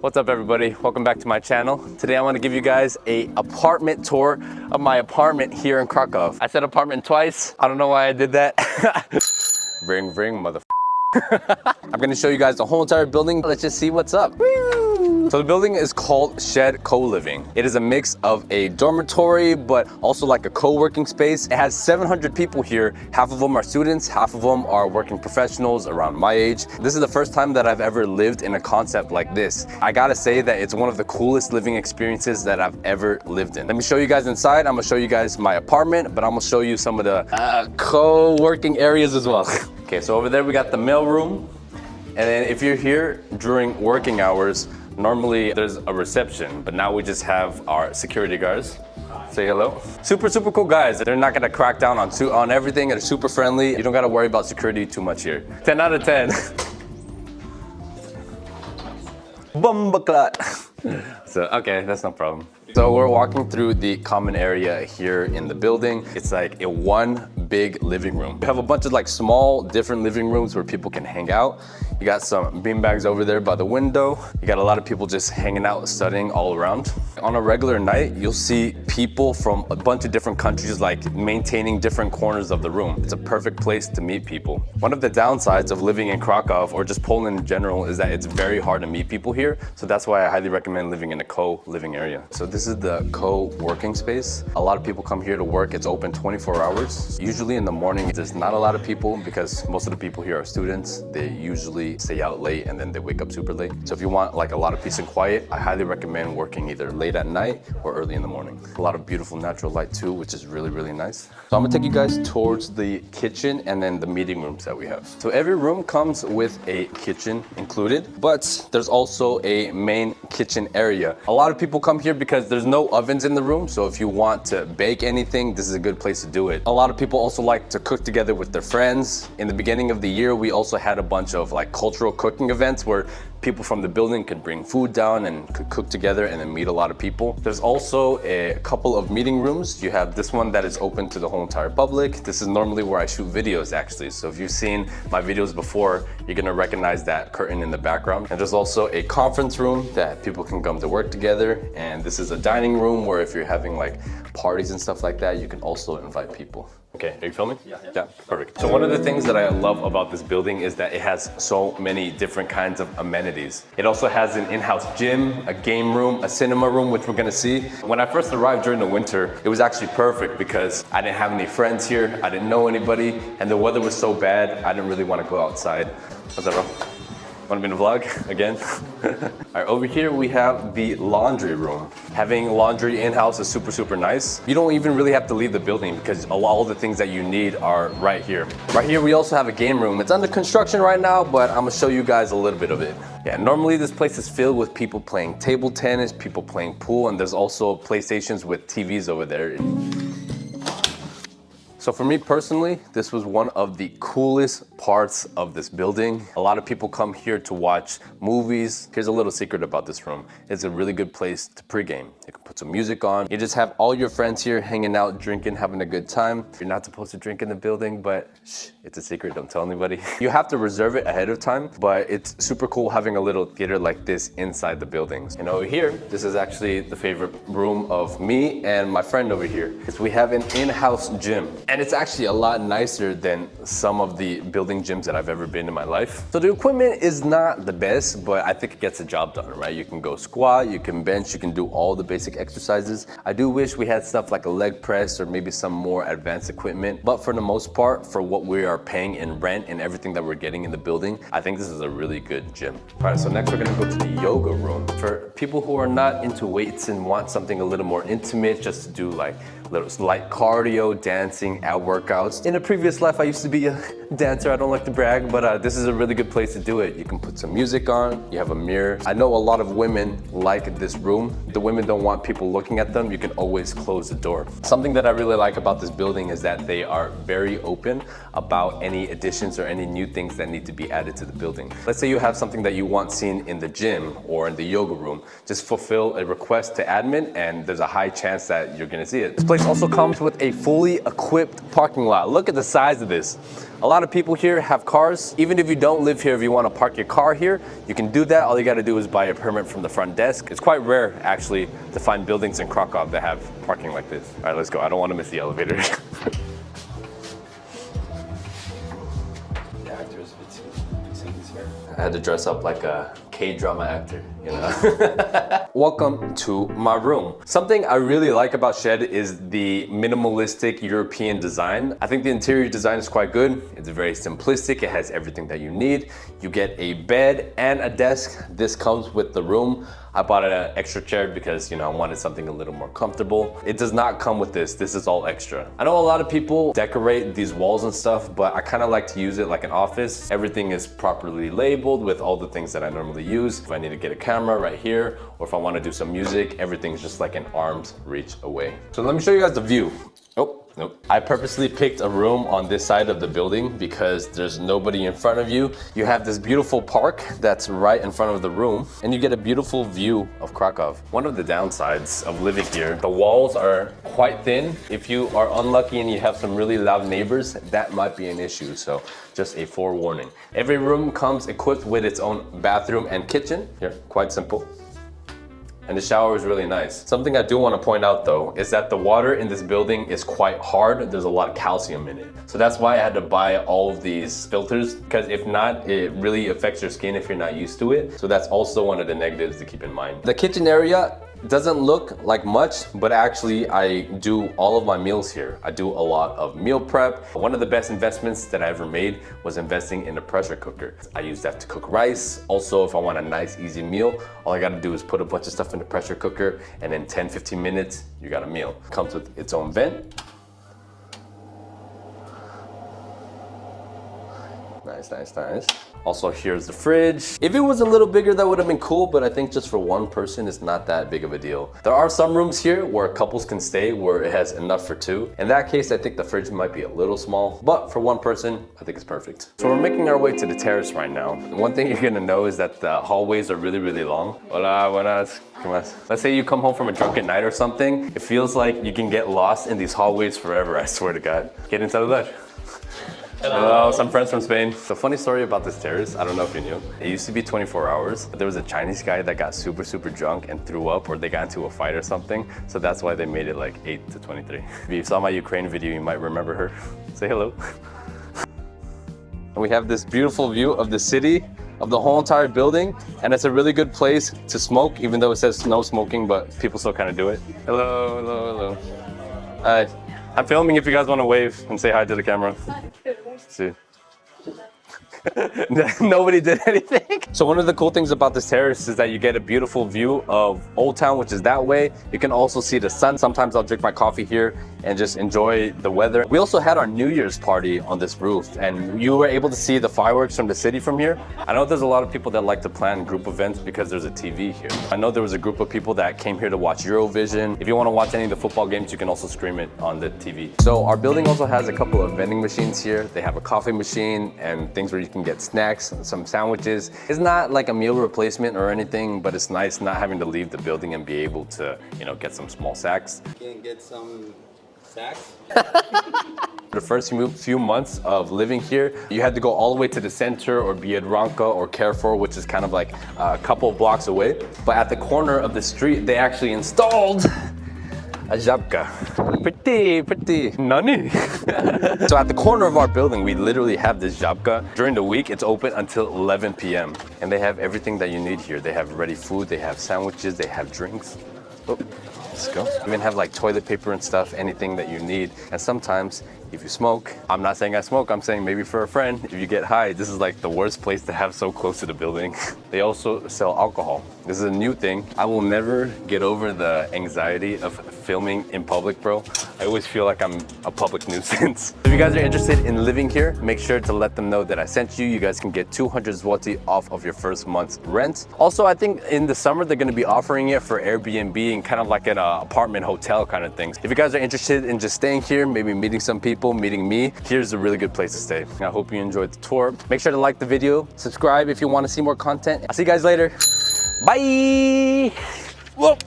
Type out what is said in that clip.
What's up everybody? Welcome back to my channel. Today I want to give you guys a apartment tour of my apartment here in Krakow. I said apartment twice. I don't know why I did that. Ring ring mother. I'm gonna show you guys the whole entire building. Let's just see what's up. Woo! So the building is called Shed Co-Living. It is a mix of a dormitory, but also like a co-working space. It has 700 people here. Half of them are students, half of them are working professionals around my age. This is the first time that I've ever lived in a concept like this. I gotta say that it's one of the coolest living experiences that I've ever lived in. Let me show you guys inside. I'm gonna show you guys my apartment, but I'm gonna show you some of the co-working areas as well. Okay, so over there we got the mail room. And then if you're here during working hours, normally there's a reception, but now we just have our security guards. Say hello. Super cool guys. They're not gonna crack down on everything. They're super friendly. You don't gotta worry about security too much here. 10 out of 10. Bumbaclat. So, okay, that's no problem. So we're walking through the common area here in the building. It's like a one big living room. We have a bunch of like small different living rooms where people can hang out. You got some beanbags over there by the window. You got a lot of people just hanging out, studying all around. On a regular night, you'll see people from a bunch of different countries like maintaining different corners of the room. It's a perfect place to meet people. One of the downsides of living in Krakow or just Poland in general is that it's very hard to meet people here. So that's why I highly recommend living in a co-living area. So this is the co-working space. A lot of people come here to work. It's open 24 hours. Usually in the morning, there's not a lot of people because most of the people here are students. They usually stay out late and then they wake up super late. So if you want like a lot of peace and quiet, I highly recommend working either late at night or early in the morning. A lot of beautiful natural light too, which is really nice. So I'm gonna take you guys towards the kitchen and then the meeting rooms that we have. So every room comes with a kitchen included, but there's also a main kitchen area. A lot of people come here because there's no ovens in the room. So if you want to bake anything, this is a good place to do it. A lot of people also like to cook together with their friends. In the beginning of the year, we also had a bunch of like cultural cooking events where people from the building could bring food down and could cook together and then meet a lot of people. There's also a couple of meeting rooms. You have this one that is open to the whole entire public. This is normally where I shoot videos actually. So if you've seen my videos before, you're gonna recognize that curtain in the background. And there's also a conference room that people can come to work together. And this is a dining room where if you're having like parties and stuff like that, you can also invite people. Okay, are you filming? Yeah, perfect. So one of the things that I love about this building is that it has so many different kinds of amenities. It also has an in-house gym, a game room, a cinema room, which we're gonna see. When I first arrived during the winter, it was actually perfect because I didn't have any friends here, I didn't know anybody, and the weather was so bad, I didn't really want to go outside. What's that, bro? Want to be in the vlog again? All right, over here we have the laundry room. Having laundry in-house is super nice. You don't even really have to leave the building because all of the things that you need are right here. Right here we also have a game room. It's under construction right now, but I'm gonna show you guys a little bit of it. Yeah, normally this place is filled with people playing table tennis, people playing pool, and there's also PlayStations with TVs over there. So for me personally, this was one of the coolest parts of this building. A lot of people come here to watch movies. Here's a little secret about this room. It's a really good place to pregame. You can put some music on. You just have all your friends here hanging out, drinking, having a good time. You're not supposed to drink in the building, but shh, it's a secret, don't tell anybody. You have to reserve it ahead of time, but it's super cool having a little theater like this inside the buildings. And over here, this is actually the favorite room of me and my friend over here, because we have an in-house gym. And it's actually a lot nicer than some of the building gyms that I've ever been in my life. So the equipment is not the best, but I think it gets the job done, right? You can go squat, you can bench, you can do all the basic exercises. I do wish we had stuff like a leg press or maybe some more advanced equipment, but for the most part, for what we are paying in rent and everything that we're getting in the building, I think this is a really good gym. All right, so next we're gonna go to the yoga room. For people who are not into weights and want something a little more intimate, just to do like little light cardio, dancing, ab workouts. In a previous life, I used to be a dancer. I don't like to brag, but this is a really good place to do it. You can put some music on, you have a mirror. I know a lot of women like this room. The women don't want people looking at them. You can always close the door. Something that I really like about this building is that they are very open about any additions or any new things that need to be added to the building. Let's say you have something that you want seen in the gym or in the yoga room. Just fulfill a request to admin and there's a high chance that you're gonna see it. This place also comes with a fully equipped parking lot. Look at the size of this. A lot lot of people here have cars. Even if you don't live here, if you want to park your car here, you can do that. All you got to do is buy a permit from the front desk. It's quite rare, actually, to find buildings in Krakow that have parking like this. All right, let's go. I don't want to miss the elevator. I had to dress up like a K-drama actor, you know? Welcome to my room. Something I really like about Shed is the minimalistic European design. I think the interior design is quite good. It's very simplistic. It has everything that you need. You get a bed and a desk. This comes with the room. I bought an extra chair because, you know, I wanted something a little more comfortable. It does not come with this. This is all extra. I know a lot of people decorate these walls and stuff, but I kind of like to use it like an office. Everything is properly labeled with all the things that I normally use. If I need to get a camera right here, or if I want to do some music, everything's just like an arm's reach away. So let me show you guys the view. Oh, nope. I purposely picked a room on this side of the building because there's nobody in front of you. You have this beautiful park that's right in front of the room, and you get a beautiful view of Krakow. One of the downsides of living here, the walls are quite thin. If you are unlucky and you have some really loud neighbors, that might be an issue. So just a forewarning. Every room comes equipped with its own bathroom and kitchen. Here, quite simple. And the shower is really nice. Something I do want to point out though, is that the water in this building is quite hard. There's a lot of calcium in it. So that's why I had to buy all of these filters, because if not, it really affects your skin if you're not used to it. So that's also one of the negatives to keep in mind. The kitchen area doesn't look like much, but actually I do all of my meals here. I do a lot of meal prep. One of the best investments that I ever made was investing in a pressure cooker. I use that to cook rice. Also, if I want a nice, easy meal, all I gotta do is put a bunch of stuff in the pressure cooker, and in 10-15 minutes, you got a meal. Comes with its own vent. Nice, nice, nice. Also, here's the fridge. If it was a little bigger, that would have been cool, but I think just for one person, it's not that big of a deal. There are some rooms here where couples can stay, where it has enough for two. In that case, I think the fridge might be a little small, but for one person, I think it's perfect. So we're making our way to the terrace right now. One thing you're gonna know is that the hallways are really, really long. Hola, buenas. Let's say you come home from a drunken night or something. It feels like you can get lost in these hallways forever, I swear to God. Get inside the Hello, some friends from Spain. So funny story about this terrace, I don't know if you knew. It used to be 24 hours, but there was a Chinese guy that got super, super drunk and threw up, or they got into a fight or something. So that's why they made it like 8 to 23. If you saw my Ukraine video, you might remember her. Say hello. We have this beautiful view of the city, of the whole entire building, and it's a really good place to smoke, even though it says no smoking, but people still kind of do it. Hello, hello, hello. Hi. I'm filming if you guys want to wave and say hi to the camera. See. Nobody did anything. So one of the cool things about this terrace is that you get a beautiful view of Old Town, which is that way. You can also see the sun. Sometimes I'll drink my coffee here and just enjoy the weather. We also had our New Year's party on this roof, and you were able to see the fireworks from the city from here. I know there's a lot of people that like to plan group events because there's a TV here. I know there was a group of people that came here to watch Eurovision. If you want to watch any of the football games, you can also stream it on the TV. So our building also has a couple of vending machines here. They have a coffee machine and things where you can get snacks, some sandwiches. It's not like a meal replacement or anything, but it's nice not having to leave the building and be able to, you know, get some small snacks. Can get some snacks? The first few months of living here, you had to go all the way to the center or Biedronka or Carrefour, which is kind of like a couple of blocks away. But at the corner of the street, they actually installed a żabka. Pretty, nani? So at the corner of our building, we literally have this żabka. During the week, it's open until 11 p.m. And they have everything that you need here. They have ready food, they have sandwiches, they have drinks. Oh, let's go. You even have like toilet paper and stuff, anything that you need. And sometimes, if you smoke, I'm not saying I smoke, I'm saying maybe for a friend, if you get high, this is like the worst place to have so close to the building. They also sell alcohol. This is a new thing. I will never get over the anxiety of filming in public, bro. I always feel like I'm a public nuisance. If you guys are interested in living here, make sure to let them know that I sent you. You guys can get 200 zloty off of your first month's rent. Also, I think in the summer, they're gonna be offering it for Airbnb and kind of like an apartment hotel kind of thing. If you guys are interested in just staying here, maybe meeting some people, meeting me, here's a really good place to stay. I hope you enjoyed the tour. Make sure to like the video, subscribe if you want to see more content. I'll see you guys later. Bye! Whoop.